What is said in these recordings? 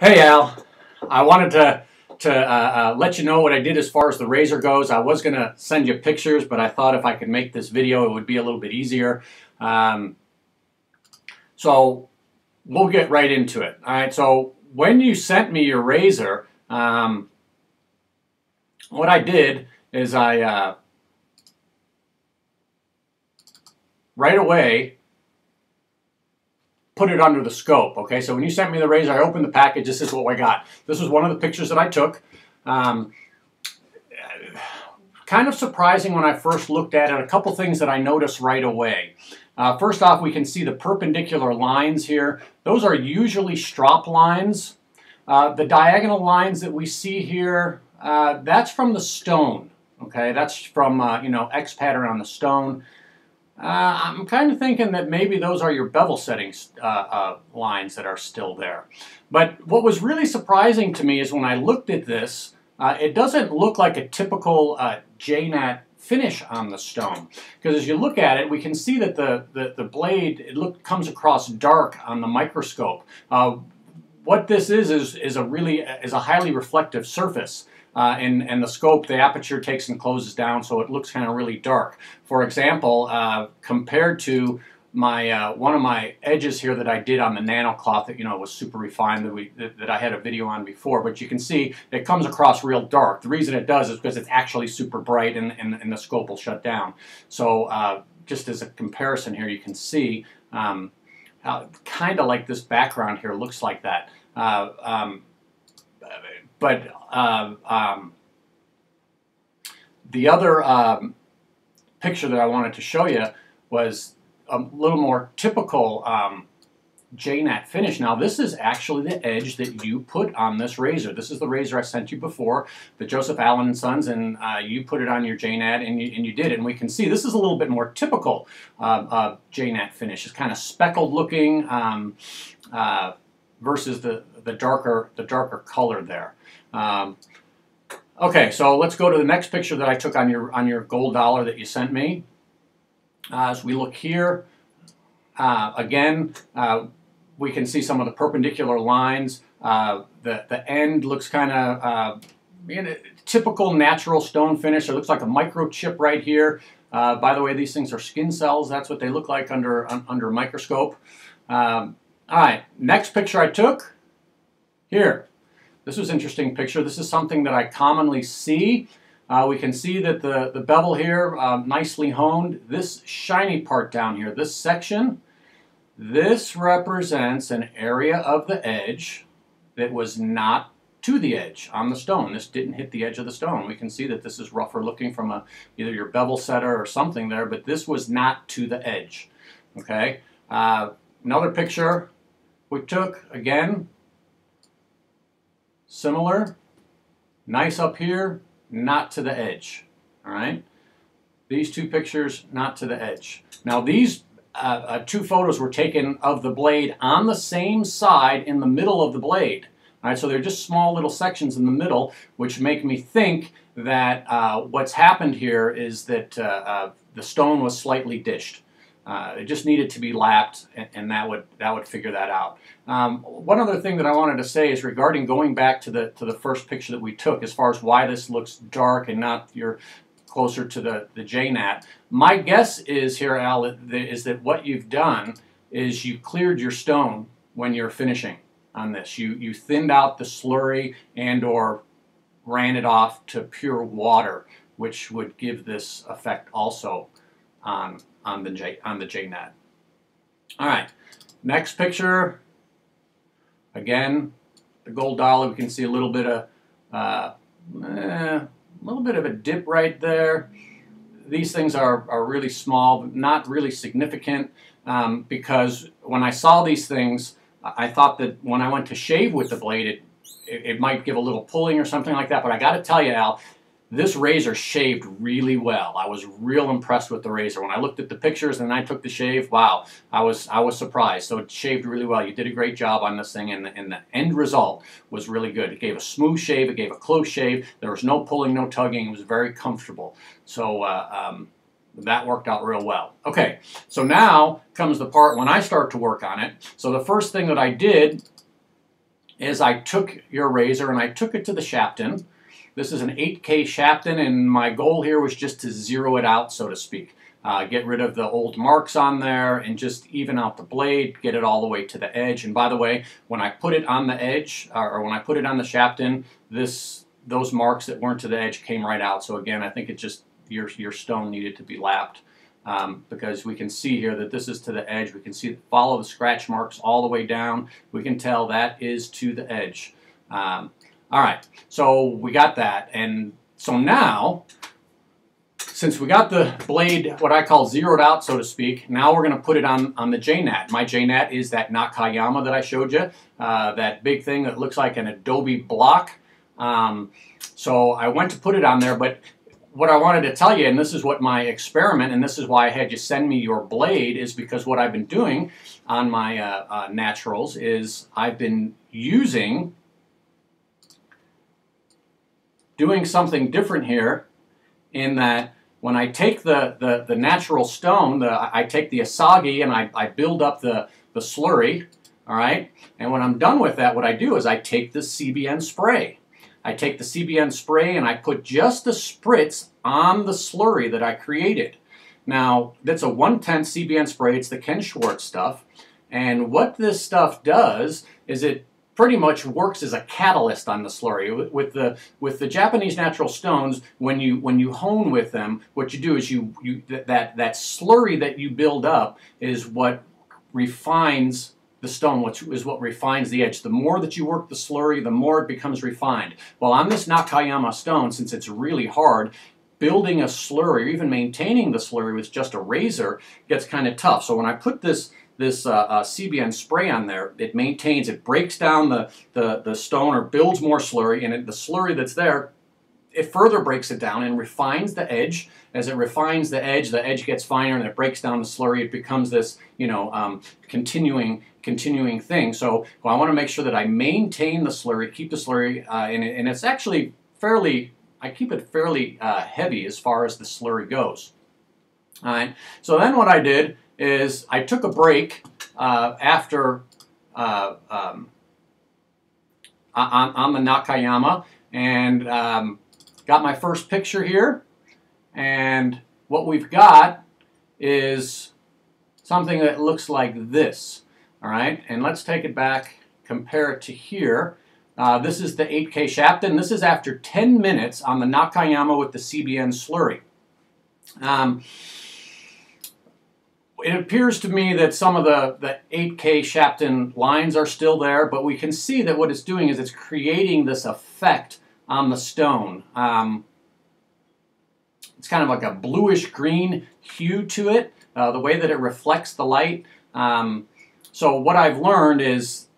Hey Al, I wanted to let you know what I did as far as the razor goes. I was going to send you pictures, but I thought if I could make this video, it would be a little bit easier. So we'll get right into it. All right. So when you sent me your razor, what I did is I right away put it under the scope. Okay, so when you sent me the razor, I opened the package. This is what I got. This was one of the pictures that I took. Kind of surprising when I first looked at it. A couple things that I noticed right away. First off, we can see the perpendicular lines here. Those are usually strop lines. The diagonal lines that we see here, that's from the stone. Okay, that's from X pattern on the stone. I'm kind of thinking that maybe those are your bevel settings lines that are still there. But what was really surprising to me is when I looked at this, it doesn't look like a typical JNAT finish on the stone. Because as you look at it, we can see that the blade comes across dark on the microscope. What this is a highly reflective surface. And the scope, the aperture takes and closes down, so it looks kind of really dark. For example, compared to my one of my edges here that I did on the nano cloth that was super refined that I had a video on before, but you can see it comes across real dark. The reason it does is because it's actually super bright and the scope will shut down. So just as a comparison here, you can see kind of like this background here looks like that. But the other picture that I wanted to show you was a little more typical JNAT finish. Now this is actually the edge that you put on this razor. This is the razor I sent you before, the Joseph Allen & Sons, and you put it on your JNAT and you did it. And we can see this is a little bit more typical JNAT finish. It's kind of speckled looking versus the darker color there. Okay, so let's go to the next picture that I took on your gold dollar that you sent me. As we look here, again, we can see some of the perpendicular lines. The end looks kind of typical natural stone finish. It looks like a microchip right here. By the way, these things are skin cells. That's what they look like under a microscope. All right, next picture I took here. This was an interesting picture. This is something that I commonly see. We can see that the bevel here, nicely honed. This shiny part down here, this section, this represents an area of the edge that was not to the edge on the stone. This didn't hit the edge of the stone. We can see that this is rougher looking from either your bevel setter or something there, but this was not to the edge. Okay. Another picture we took, again, similar, nice up here, not to the edge. All right, these two pictures, not to the edge. Now these two photos were taken of the blade on the same side in the middle of the blade. All right, so they're just small little sections in the middle, which make me think that what's happened here is that the stone was slightly dished. It just needed to be lapped, and that would figure that out. One other thing that I wanted to say is regarding going back to the first picture that we took, as far as why this looks dark and not closer to the JNAT. My guess is here, Al, is that what you've done is you cleared your stone when you're finishing on this. You thinned out the slurry and/or ran it off to pure water, which would give this effect also on the JNAT. All right, next picture. Again, the gold dollar. We can see a little bit of a dip right there. These things are really small, but not really significant, because when I saw these things, I thought that when I went to shave with the blade, it might give a little pulling or something like that. But I got to tell you, Al, this razor shaved really well. I was real impressed with the razor. When I looked at the pictures and I took the shave, wow, I was surprised. So it shaved really well. You did a great job on this thing, and the end result was really good. It gave a smooth shave. It gave a close shave. There was no pulling, no tugging. It was very comfortable. So that worked out real well. Okay, so now comes the part when I start to work on it. So the first thing that I did is I took your razor and I took it to the Shapton. This is an 8K Shapton, and my goal here was just to zero it out, so to speak. Get rid of the old marks on there and just even out the blade, get it all the way to the edge. And by the way, when I put it on the edge, or when I put it on the Shapton, those marks that weren't to the edge came right out. So again, I think it just, your stone needed to be lapped. Because we can see here that this is to the edge. We can see, follow the scratch marks all the way down. We can tell that is to the edge. All right, so we got that. And so now, since we got the blade, what I call zeroed out, so to speak, now we're going to put it on the JNAT. My JNAT is that Nakayama that I showed you, that big thing that looks like an adobe block. So I went to put it on there, but what I wanted to tell you, and this is what my experiment, and this is why I had you send me your blade, is because what I've been doing on my naturals is I've been doing something different here, in that when I take the natural stone, I take the asagi and I build up the slurry, all right? And when I'm done with that, what I do is I take the CBN spray. I take the CBN spray and I put just a spritz on the slurry that I created. Now, that's a 1/10 CBN spray. It's the Ken Schwartz stuff. And what this stuff does is it pretty much works as a catalyst on the slurry. With the Japanese natural stones, when you hone with them, what you do is that slurry that you build up is what refines the stone, which is what refines the edge. The more that you work the slurry, the more it becomes refined. Well, on this Nakayama stone, since it's really hard, building a slurry, or even maintaining the slurry with just a razor, gets kind of tough. So when I put this CBN spray on there, it maintains, it breaks down the stone, or builds more slurry, and the slurry that's there, it further breaks it down and refines the edge. As it refines the edge gets finer, and it breaks down the slurry. It becomes this, continuing thing. So I want to make sure that I maintain the slurry, keep the slurry, and it's actually I keep it fairly heavy as far as the slurry goes. All right. So then what I did is I took a break after on the Nakayama, and got my first picture here. And what we've got is something that looks like this. All right, and let's take it back, compare it to here. This is the 8K Shapton. This is after 10 minutes on the Nakayama with the CBN slurry. It appears to me that some of the 8K Shapton lines are still there, but we can see that what it's doing is it's creating this effect on the stone. It's kind of like a bluish-green hue to it, the way that it reflects the light. So what I've learned is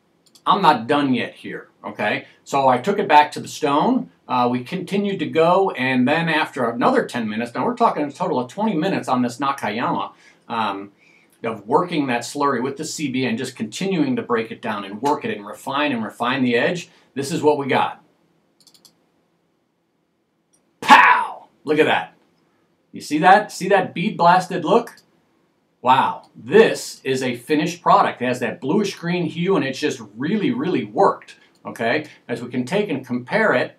I'm not done yet here, okay? So I took it back to the stone. We continued to go, and then after another 10 minutes, now we're talking a total of 20 minutes on this Nakayama, of working that slurry with the CBN, just continuing to break it down and work it and refine the edge. This is what we got. Pow! Look at that. You see that? See that bead blasted look? Wow, this is a finished product. It has that bluish green hue, and it's just really, really worked, okay? As we can take and compare it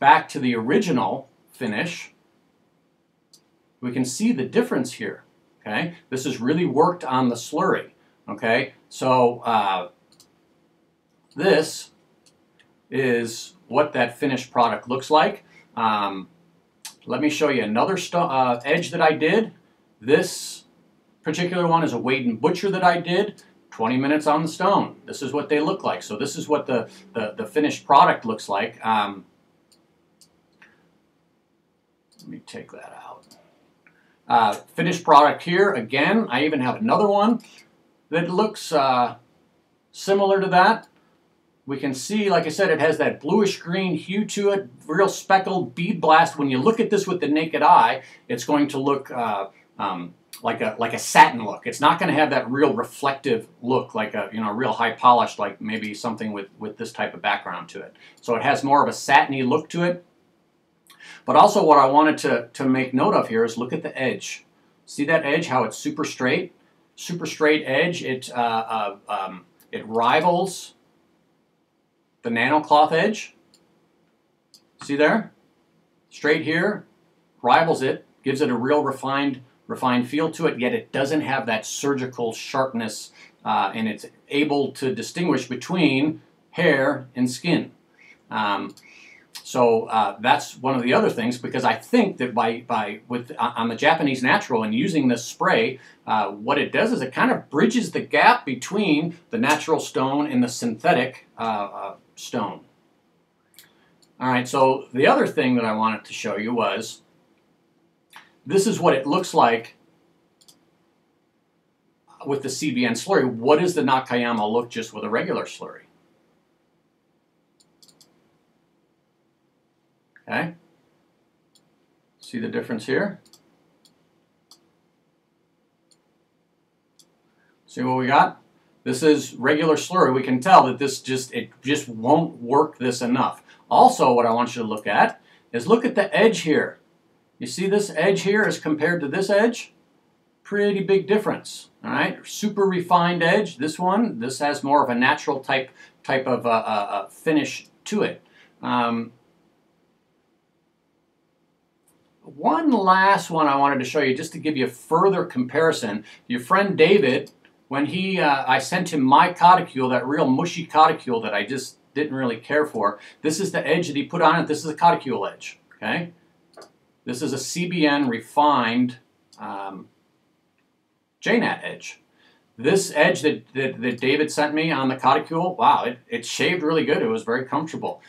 back to the original finish, we can see the difference here, okay? This is really worked on the slurry, okay? So this is what that finished product looks like. Let me show you another edge that I did. This particular one is a Wade & Butcher that I did. 20 minutes on the stone. This is what they look like. So this is what the finished product looks like. Let me take that out. Finished product here. Again, I even have another one that looks similar to that. We can see, like I said, it has that bluish green hue to it, real speckled bead blast. When you look at this with the naked eye, it's going to look like a satin look. It's not going to have that real reflective look, like a real high polished, like maybe something with this type of background to it. So it has more of a satiny look to it. But also what I wanted to make note of here is look at the edge. See that edge, how it's super straight edge. It rivals the nano cloth edge. See there? Straight here, rivals it, gives it a real refined feel to it, yet it doesn't have that surgical sharpness, and it's able to distinguish between hair and skin. So that's one of the other things, because I think that on the Japanese natural and using this spray, what it does is it kind of bridges the gap between the natural stone and the synthetic stone. All right, so the other thing that I wanted to show you was, this is what it looks like with the CBN slurry. What does the Nakayama look just with a regular slurry? Okay, see the difference here? See what we got? This is regular slurry. We can tell that it just won't work this enough. Also, what I want you to look at is look at the edge here. You see this edge here as compared to this edge? Pretty big difference. All right, super refined edge. This has more of a natural type of finish to it. One last one I wanted to show you, just to give you a further comparison. Your friend David, when I sent him my cauticule, that real mushy cauticule that I just didn't really care for, this is the edge that he put on it. This is a cauticule edge, okay? This is a CBN refined JNAT edge. This edge that David sent me on the cauticule, wow, it shaved really good. It was very comfortable.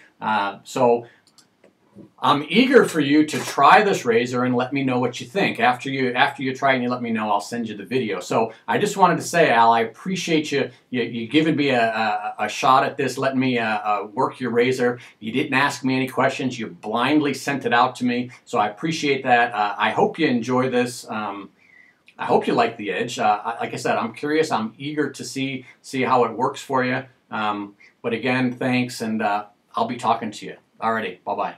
So I'm eager for you to try this razor and let me know what you think. After you try and you let me know, I'll send you the video. So I just wanted to say, Al, I appreciate you giving me a shot at this, letting me work your razor. You didn't ask me any questions. You blindly sent it out to me. So I appreciate that. I hope you enjoy this. I hope you like the edge. Like I said, I'm curious. I'm eager to see how it works for you. But again, thanks, and I'll be talking to you. Alrighty, bye-bye.